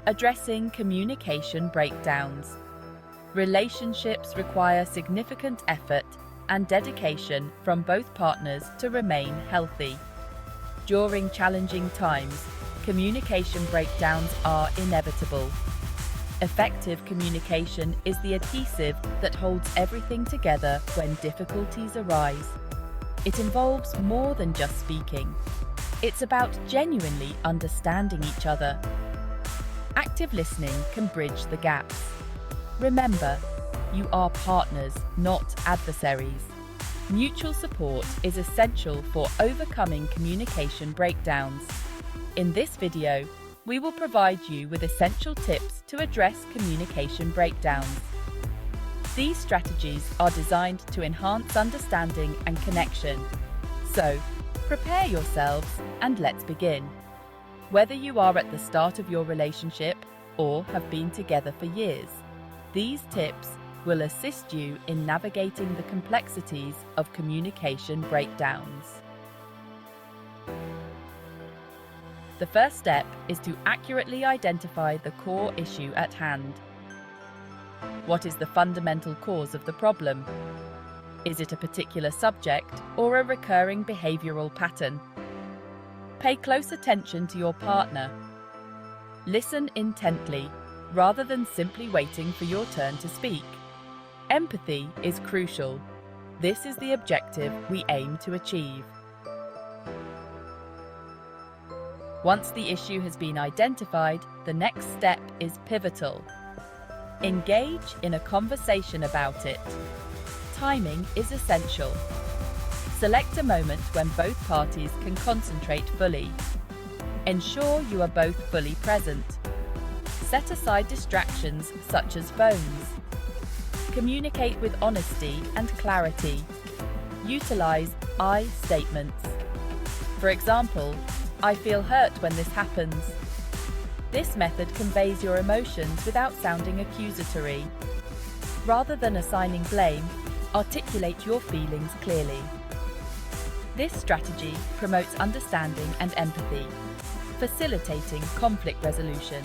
Addressing communication breakdowns. Relationships require significant effort and dedication from both partners to remain healthy. During challenging times, communication breakdowns are inevitable. Effective communication is the adhesive that holds everything together when difficulties arise. It involves more than just speaking. It's about genuinely understanding each other. Active listening can bridge the gaps. Remember, you are partners, not adversaries. Mutual support is essential for overcoming communication breakdowns. In this video, we will provide you with essential tips to address communication breakdowns. These strategies are designed to enhance understanding and connection. So, prepare yourselves and let's begin. Whether you are at the start of your relationship or have been together for years, these tips will assist you in navigating the complexities of communication breakdowns. The first step is to accurately identify the core issue at hand. What is the fundamental cause of the problem? Is it a particular subject or a recurring behavioral pattern? Pay close attention to your partner. Listen intently, rather than simply waiting for your turn to speak. Empathy is crucial. This is the objective we aim to achieve. Once the issue has been identified, the next step is pivotal. Engage in a conversation about it. Timing is essential. Select a moment when both parties can concentrate fully. Ensure you are both fully present. Set aside distractions such as phones. Communicate with honesty and clarity. Utilize I statements. For example, I feel hurt when this happens. This method conveys your emotions without sounding accusatory. Rather than assigning blame, articulate your feelings clearly. This strategy promotes understanding and empathy, facilitating conflict resolution.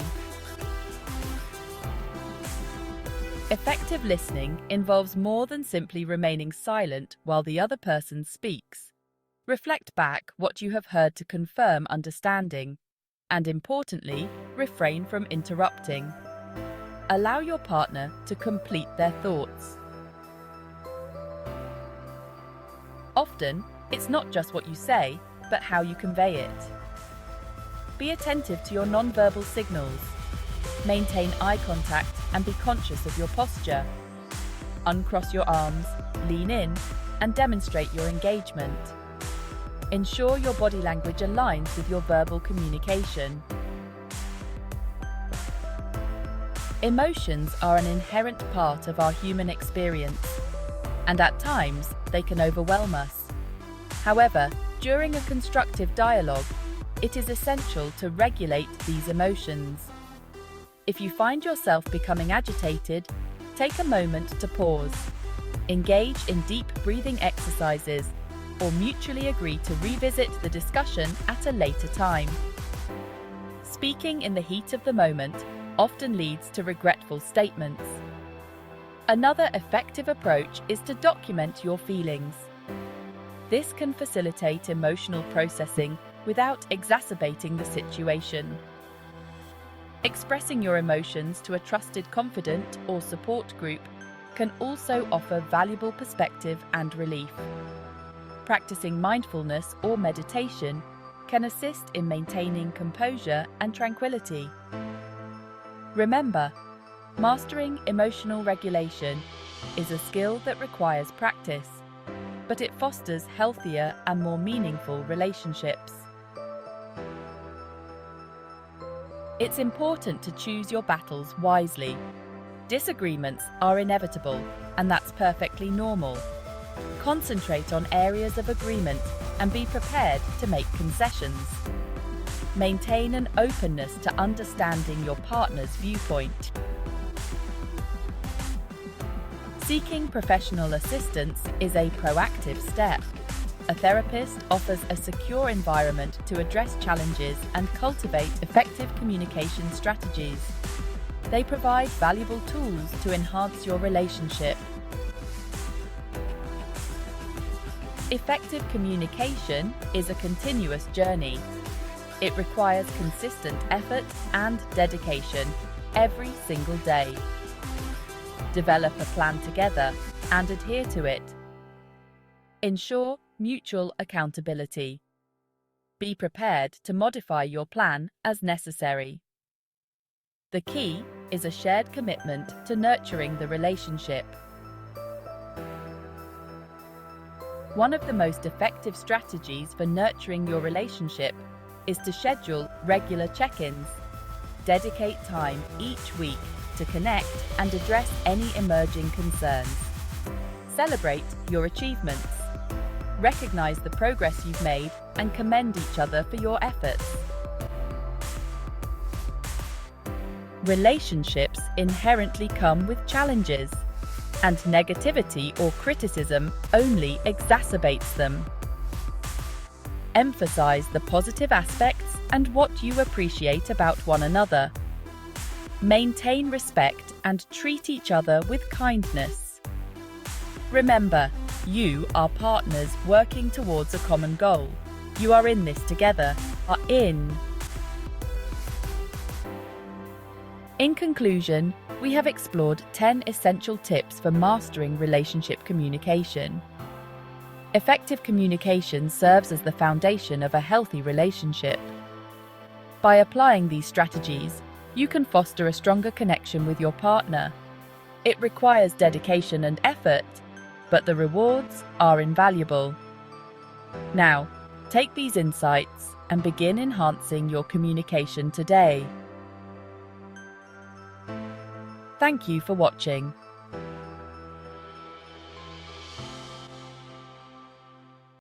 Effective listening involves more than simply remaining silent while the other person speaks. Reflect back what you have heard to confirm understanding, and importantly, refrain from interrupting. Allow your partner to complete their thoughts. Often, it's not just what you say, but how you convey it. Be attentive to your nonverbal signals. Maintain eye contact and be conscious of your posture. Uncross your arms, lean in, and demonstrate your engagement. Ensure your body language aligns with your verbal communication. Emotions are an inherent part of our human experience, and at times they can overwhelm us. However, during a constructive dialogue, it is essential to regulate these emotions. If you find yourself becoming agitated, take a moment to pause. Engage in deep breathing exercises, or mutually agree to revisit the discussion at a later time. Speaking in the heat of the moment often leads to regretful statements. Another effective approach is to document your feelings. This can facilitate emotional processing without exacerbating the situation. Expressing your emotions to a trusted confidant or support group can also offer valuable perspective and relief. Practicing mindfulness or meditation can assist in maintaining composure and tranquility. Remember, mastering emotional regulation is a skill that requires practice, but it fosters healthier and more meaningful relationships. It's important to choose your battles wisely. Disagreements are inevitable, and that's perfectly normal. Concentrate on areas of agreement and be prepared to make concessions. Maintain an openness to understanding your partner's viewpoint. Seeking professional assistance is a proactive step. A therapist offers a secure environment to address challenges and cultivate effective communication strategies. They provide valuable tools to enhance your relationship. Effective communication is a continuous journey. It requires consistent effort and dedication every single day. Develop a plan together and adhere to it. Ensure mutual accountability. Be prepared to modify your plan as necessary. The key is a shared commitment to nurturing the relationship. One of the most effective strategies for nurturing your relationship is to schedule regular check-ins. Dedicate time each week to connect and address any emerging concerns. Celebrate your achievements. Recognize the progress you've made and commend each other for your efforts. Relationships inherently come with challenges, and negativity or criticism only exacerbates them. Emphasize the positive aspects and what you appreciate about one another. Maintain respect and treat each other with kindness. Remember, you are partners working towards a common goal. You are in this together. In conclusion, we have explored 10 essential tips for mastering relationship communication. Effective communication serves as the foundation of a healthy relationship. By applying these strategies, you can foster a stronger connection with your partner. It requires dedication and effort, but the rewards are invaluable. Now, take these insights and begin enhancing your communication today. Thank you for watching.